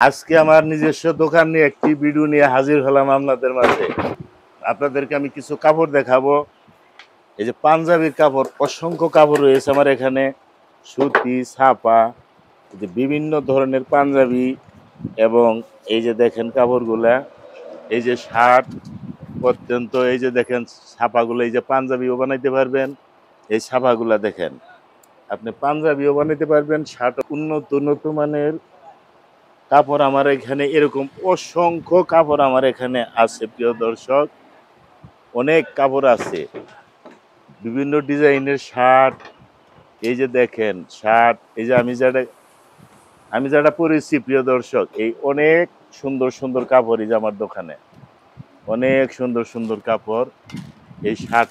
আজকে আমার নিজস্ব দোকান নিয়ে একটি ভিডিও নিয়ে হাজির হলাম আপনাদের মাঝে। আপনাদেরকে আমি কিছু কাপড় দেখাবো। এই যে পাঞ্জাবির কাপড়, অসংখ্য কাপড় রয়েছে আমার এখানে। সুতি, ছাপা, এই যে বিভিন্ন ধরনের পাঞ্জাবি, এবং এই যে দেখেন কাপড়গুলা, এই যে শার্ট অত্যন্ত, এই যে দেখেন ছাপাগুলো, এই যে পাঞ্জাবিও বানাইতে পারবেন। এই ছাপাগুলা দেখেন, আপনি পাঞ্জাবিও বানাইতে পারবেন, শার্ট। উন্নত উন্নত মানের কাপড় আমার এখানে, এরকম অসংখ্য কাপড় আমার এখানে আছে প্রিয় দর্শক। অনেক কাপড় আছে, বিভিন্ন ডিজাইনের শার্ট। এই যে দেখেন শার্ট, এই যে আমি যেটা পরেছি প্রিয় দর্শক, এই অনেক সুন্দর সুন্দর কাপড়। এই যে আমার দোকানে অনেক সুন্দর সুন্দর কাপড়। এই শার্ট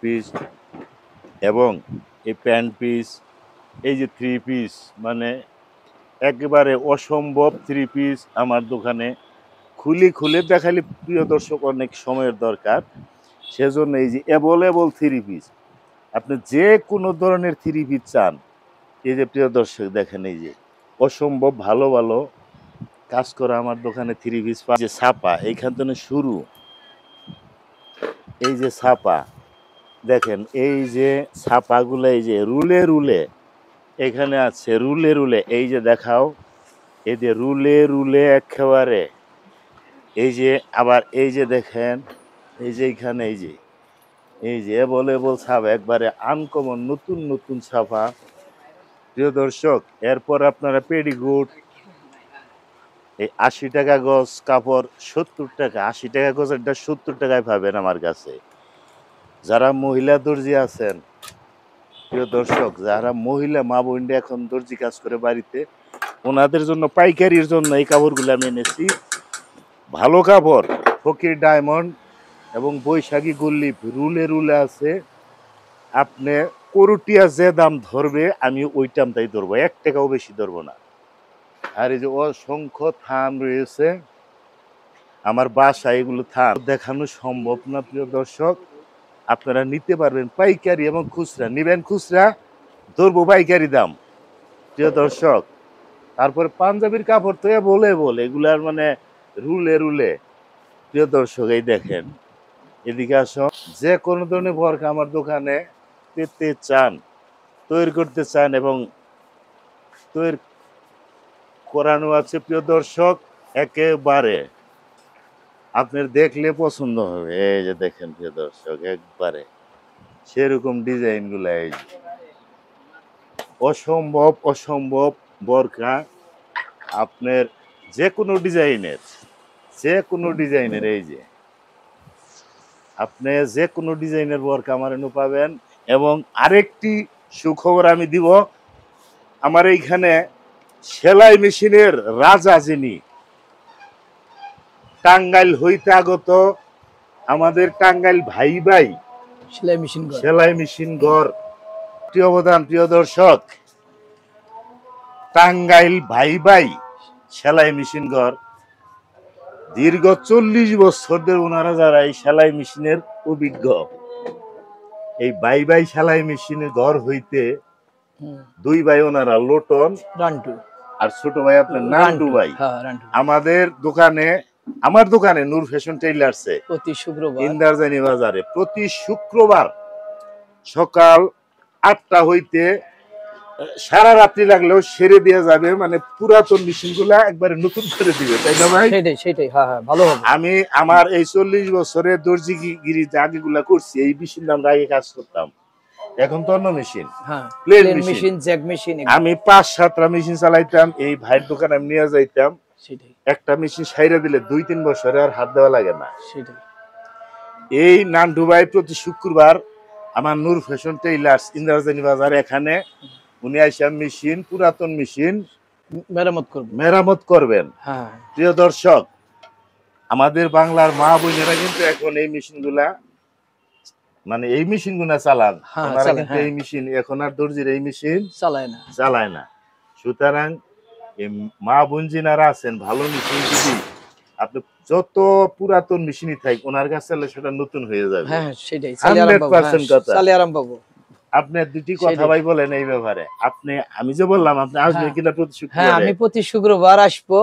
পিস এবং এই প্যান্ট পিস, এই যে থ্রি পিস, মানে একেবারে অসম্ভব থ্রি পিস আমার দোকানে। খুলে খুলে দেখালে প্রিয় দর্শক অনেক সময়ের দরকার, সেজন্য এই যে অ্যাভেলেবল থ্রি পিস, আপনি যে কোনো ধরনের থ্রি পিস চান, এই যে প্রিয় দর্শক দেখেন, এই যে অসম্ভব ভালো ভালো কাজ করা আমার দোকানে থ্রি পিস। যে ছাপা এইখান থেকে শুরু, এই যে ছাপা দেখেন, এই যে ছাপাগুলো, এই যে রুলে রুলে এখানে আছে, রুলে রুলে, এই যে দেখাও, এই যে রুলে রুলে একেবারে। এই যে আবার এই যে দেখেন, এই যে এইখানে এই যে অ্যাভেলেবল ছাপা, একবারে আনকমন নতুন নতুন ছাপা প্রিয় দর্শক। এরপর আপনারা পেডিকোট, এই ৮০ টাকা গজ কাপড়, ৭০ টাকা, ৮০ টাকা গজ, এটা ৭০ টাকায় পাবেন আমার কাছে। যারা মহিলা দর্জি আছেন প্রিয় দর্শক, যারা মহিলা মা বোনরা এখন দর্জি কাজ করে বাড়িতে, ওনাদের জন্য পাইকারির জন্য এই কাপড়গুলো আমি এনেছি। ভালো কাপড়, ফকির ডায়মন্ড এবং বৈশাখী গুল্লিপ রুলে রুলে আছে। আপনি করুটিয়া যে দাম ধরবে, আমি ওই দামটাই ধরবো, ১ টাকাও বেশি ধরবো না। আর এই যে অসংখ্য থান রয়েছে আমার বাসায়, এগুলো থান দেখানো সম্ভব না প্রিয় দর্শক। আপনারা নিতে পারবেন পাইকারি এবং খুচরা। নিবেন খুচরা, ধরবো পাইকারি দাম প্রিয় দর্শক। তারপরে পাঞ্জাবির কাপড় তো বলে এগুলার মানে রুলে রুলে প্রিয় দর্শক। এই দেখেন, এদিকে আসো, যে কোনো ধরনের বরকা আমার দোকানে পেতে চান, তৈরি করতে চান, এবং তৈরি করানো আছে প্রিয় দর্শক। একেবারে আপনার দেখলে পছন্দ হবে। এই যে দেখেন প্রিয় দর্শক, একবারে সেরকম ডিজাইন গুলা, এই যে অসম্ভব অসম্ভব বরকা। আপনার যে কোনো ডিজাইনের, এই যে আপনি যে কোনো ডিজাইনের বরকা আমার এনে পাবেন। এবং আরেকটি সুখবর আমি দিব, আমার এইখানে সেলাই মেশিনের রাজা যিনি, টাঙ্গাইল হইতে আগত আমাদের টাঙ্গাইল ভাই সেলাই মেশিন ঘর। প্রিয় অবদান প্রিয় দর্শক, টাঙ্গাইল ভাই সেলাই মেশিন ঘর, দীর্ঘ ৪০ বছর ধরে ওনারা যারা এই সেলাই মেশিনের অভিজ্ঞ, এই ভাই সেলাই মেশিনের ঘর হইতে দুই ভাই ওনারা, লোটন রান্টু আর ছোট ভাই আপনার নান্টু ভাই। আমার দোকানে নূর ফ্যাশন টেইলার্সে প্রতি শুক্রবার ইন্দারজানি বাজারে প্রতি শুক্রবার সকাল ৮টা হইতে সারা রাত্রি লাগলেও সেরে দেওয়া যাবে, মানে পুরাতন মেশিন গুলা একবারে নতুন করে দিবে, তাই না ভাই? সেটাই হ্যাঁ হ্যাঁ, ভালো হবে। আমি আমার এই ৪০ বছরে দর্জিগিরি আগে গুলা করছি, এই মেশিন আমরা আগে কাজ করতাম, এখন তো অন্য machine, plain machine, Jack machine. আমি ৫-৭টা মেশিন চালাইতাম, এই ভাইয়ের দোকানে আমি নিয়ে যাইতাম। একটা মেশিন সাইরা দিলে ২-৩ বছরে আর হাত দেওয়া লাগে না। এই নান্টু ভাই প্রতি শুক্রবার আমার নূর ফ্যাশন টেইলার্স ইন্দারজানি বাজার, এখানে উনি আইসা মেশিন, পুরাতন মেশিন মেরামত করবেন। প্রিয় দর্শক, আমাদের বাংলার মা বোনেরা কিন্তু এখন এই মেশিন গুলা, মানে এই মেশিন গুলা চালান। এই মেশিন এখন আর দর্জির এই মেশিন চালায় না। সুতরাং মা বোন যিনারা আছেন, ভালো মেশিন যদি আপনি যত পুরাতন মেশিনই থাক, ওনার কাছে সেটা নতুন হয়ে যাবে। 100% কথা। আপনি দুটি কথা ভাই বলেন এই ব্যাপারে। আপনি আমি যে বললাম আপনি আসবেন কিনা প্রতি হ্যাঁ, শুক্রবারে? আমি প্রতি শুক্রবার আসবো।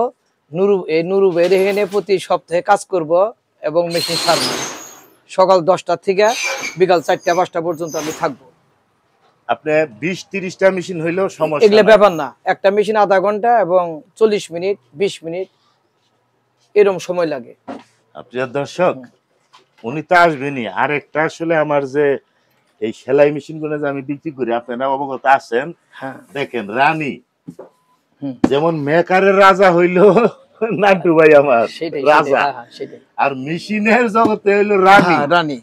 নুরু ভাইয়ের এখানে প্রতি সপ্তাহে কাজ করব এবং মেশিন সারবো। সকাল 10টা থেকে বিকাল 4টা 5টা পর্যন্ত আমি থাকবো। আপনি 20-30টা মেশিন হইলেও সমস্যা এগুলো নাই। ব্যাপার না, একটা মেশিন আধা ঘন্টা এবং 40 মিনিট 20 মিনিট এরকম সময় লাগে। প্রিয় দর্শক, উনি তো আসবেনই। আরেকটা আসলে আমার যে এই সেলাই মেশিন গুলো যে আমি বিক্রি করি, আপনারা অবগত আছেন। হ্যাঁ, দেখেন রানী হুম, যেমন মেকারের রাজা হইলো নান্টু ভাই আমার সেটাই রাজা, সেটাই। আর মেশিনের জগতে হইলো রানী। হ্যাঁ, রানী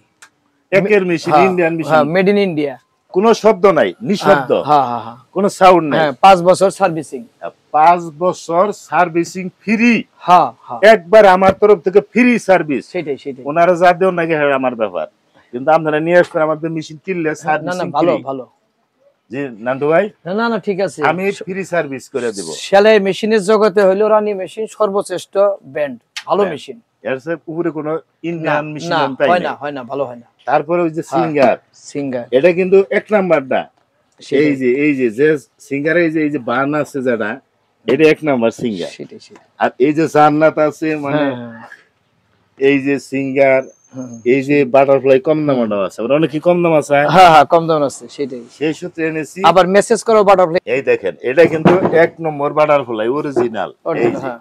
একের মেশিন, ইন্ডিয়ান মেশিন, হ্যাঁ, মেড ইন ইন্ডিয়া। কোনো শব্দ নাই, নিঃশব্দ, হ্যাঁ হ্যাঁ হ্যাঁ কোনো সাউন্ড নাই। হ্যাঁ, 5 বছর সার্ভিসিং। 5 বছর সার্ভিসিং ফ্রি, হ্যাঁ হ্যাঁ, একবার আমার তরফ থেকে ফ্রি সার্ভিস। সেটাই সেটাই। ওনারা যা দেন নাকি হ্যাঁ আমার ব্যাপার, কিন্তু আপনারা নিয়ে আসবেন আমাদের মেশিন কিনলে না না, সার্ভিসিং ভালো ফ্রি। ভালো। জি নান্টু ভাই, না না না, ঠিক আছে। আমি ফ্রি সার্ভিস করে দেব। সেলাই মেশিনের জগতে হইলো রানী মেশিন সর্বশ্রেষ্ঠ ব্র্যান্ড, ভালো মেশিন। এর চেয়ে উপরে কোনো ইন্ডিয়ান মেশিন না, আমি পাই হয় না। না, হয় না, ভালো হয় না। তারপরে ওই যে হ্যাঁ, সিঙ্গার, সিঙ্গার, এটা কিন্তু এক নাম্বার না। সেটাই এই যে সিঙ্গারে এই যে বার্ন আছে যেটা, এটা এক নাম্বার সিঙ্গার। সেটাই সেটাই। আর এই যে জান্নাত আছে, মানে হ্যাঁ এই যে সিঙ্গার, হ্যাঁ এই যে বাটারফ্লাই কম দামও আছে, আবার অনেক কম দাম আছে। হ্যাঁ হ্যাঁ, কম দাম আছে, সেটাই। সেই সূত্রে এনেছি। আবার মেসেজ করো বাটারফ্লাই। এই দেখেন, এটা কিন্তু এক নম্বর বাটারফ্লাই অরিজিনাল। এই যে হ্যাঁ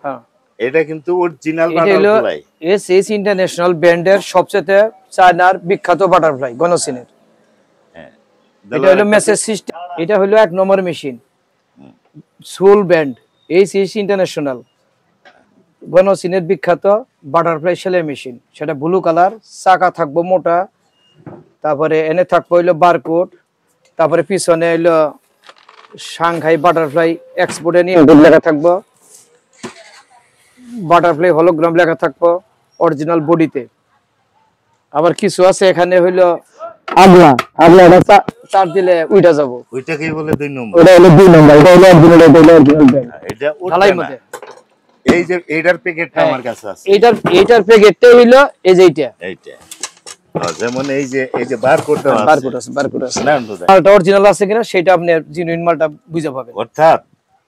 হ্যাঁ, এটা কিন্তু অরিজিনাল এটা হলো বাটারফ্লাই। এসএস ইন্টারন্যাশনাল ব্র্যান্ডের সবচেয়ে চায়নার বিখ্যাত বাটারফ্লাই গনসিনের। হ্যাঁ, এটা হলো মেসেজ সিস্টেম। এটা হলো এক নম্বর machine, sole brand SS international গনসিনের বিখ্যাত বাটারফ্লাই সেলাই মেশিন। সেটা ব্লু কালার, চাকা থাকবো মোটা, তারপরে এনে থাকবো হইলো বারকোড, তারপরে পিছনে হইলো সাংহাই বাটারফ্লাই এক্সপোর্টে নিয়ে লেখা থাকবো, বাটারফ্লাই হলোগ্রাম লেখা থাকবো অরিজিনাল বডিতে। আবার কিছু আছে এখানে হইলো আগলা, এটা চার দিলে উইটা যাব। ওইটাকেই বলে 2 নম্বর। ওটা হলো 2 নম্বর, এটা হলো অরিজিনাল, এটা হলো অরিজিনাল ব্র্যান্ড। এটা ঢালাই ওটা না। মধ্যে এই যে এইটার প্যাকেটটা আমার কাছে আছে। এইটার প্যাকেটটা হইলো এই যে এইটা। এইটা যেমন এই যে বারকোডটা আছে, বারকোড আছে। নান্টু দা, মালটা অরিজিনাল আছে কিনা সেটা আপনি জেনুইন মালটা বুঝে পাবেন। অর্থাৎ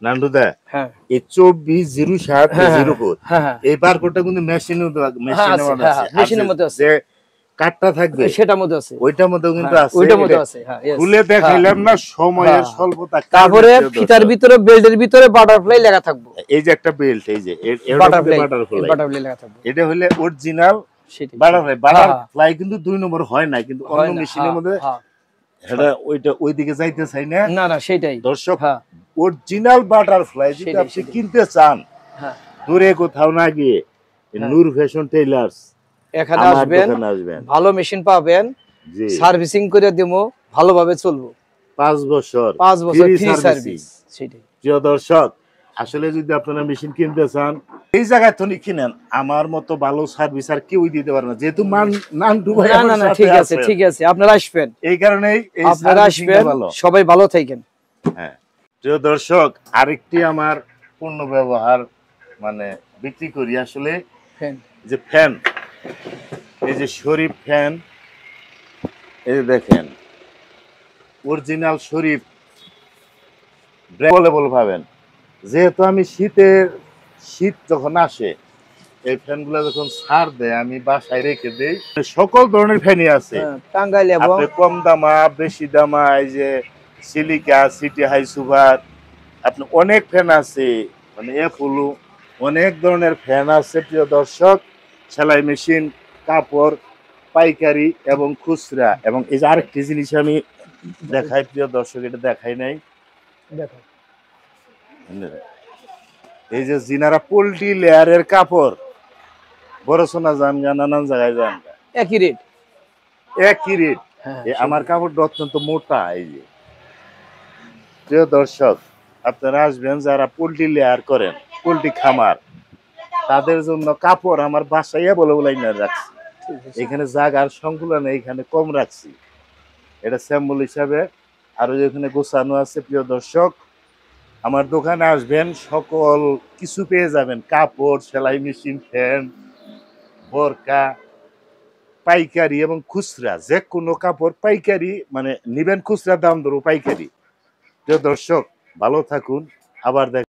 নান্টু দা, হ্যাঁ এই 240704 হ্যাঁ এই বারকোডটা কিন্তু মেশিনের মধ্যে আছে। মেশিনের মধ্যে আছে, যে কার্ডটা থাকবে সেটার মধ্যে আছে, ওইটার মধ্যেও কিন্তু আছে। ওইটার মধ্যে আছে। হ্যাঁ, খুলে দেখাইলাম না, সময়ের স্বল্পতা। তারপরে ফিতার ভিতরে বেল্টের ভিতরে বাটারফ্লাই লেখা থাকবে। এই যে একটা বেল্ট, এই যে বাটারফ্লাই বাটারফ্লাই লেখা থাকবে, এটা হলে অরিজিনাল সেটাই। বাটারফ্লাই কিন্তু 2 নম্বর হয় না, কিন্তু অন্য হয় না, মেশিনের মধ্যে হ্যাঁ, এটা ওইদিকে যাইতে চাই না। না না, সেটাই। দর্শক, হ্যাঁ অরিজিনাল বাটারফ্লাই যদি সেটাই, আপনি সেটাই। কিনতে চান, হ্যাঁ, দূরে কোথাও না গিয়ে নূর ফ্যাশন টেইলার্স এখানে আমার আসবেন, দোকানে আসবেন। ভালো মেশিন পাবেন, জি, সার্ভিসিং করে দেবো, ভালোভাবে চলবো। 5 বছর 5 বছর free ফ্রি servicing। সার্ভিস, সেটাই। প্রিয় দর্শক, আসলে যদি আপনারা মেশিন কিনতে চান এই জায়গায় তো কিনেন, আমার মতো ভালো সার্ভিস আর কেউই দিতে পারে না, যেহেতু নান্টু ভাই না আমার না না, সাথে ঠিক আছে আছেন। ঠিক আছে, আপনারা আসবেন, এই কারণেই এই আপনারা সার্ভিসিংটা আসবেন, ভালো। সবাই ভালো থাকেন। হ্যাঁ, প্রিয় দর্শক, আরেকটি আমার পণ্য ব্যবহার মানে বিক্রি করি আসলে, ফ্যান, যে ফ্যান, এই যে শরীফ ফ্যান, এই যে দেখেন অরিজিনাল শরীফ অ্যাভেলেবল পাবেন। যেহেতু আমি শীত যখন আসে, এই ফ্যানগুলো যখন ছাড় দেয় আমি বাসায় রেখে দেই। সকল ধরনের ফ্যানই আছে, টাঙ্গাইল এবং আপনি কম দামা, বেশি দামা, এই যে সিলিকা, সিটি হাই সুপার, আপনি অনেক ফ্যান আছে, মানে এফুলু, অনেক ধরনের ফ্যান আছে। প্রিয় দর্শক, সেলাই মেশিন, কাপড় পাইকারি এবং খুচরা। এবং এই যে আরেকটি জিনিস আমি দেখাই, প্রিয় দর্শক, এটা দেখাই নাই, দেখো, এই যে জিনারা পোল্ট্রি লেয়ারের কাপড়, বড় সোনা যান গা, নানান জায়গায় যান গা, একই রেট। একই রেট। হ্যাঁ, আমার কাপড়টা অত্যন্ত মোটা। এই যে প্রিয় দর্শক, আপনারা আসবেন যারা পোল্ট্রি লেয়ার করেন, পোল্ট্রি খামার, তাদের জন্য কাপড় আমার বাসায় বলে না রাখছি। এখানে জায়গার সংকুলনে এখানে কম রাখছি, এটা স্যাম্পল হিসাবে আরো যেখানে গোছানো আছে। প্রিয় দর্শক, আমার দোকানে আসবেন, সকল কিছু পেয়ে যাবেন, কাপড়, সেলাই মেশিন, ফ্যান, বোরকা, পাইকারি এবং খুচরা যে কোনো কাপড় পাইকারি মানে নিবেন খুচরা দাম ধরো পাইকারি। প্রিয় দর্শক ভালো থাকুন, আবার দেখ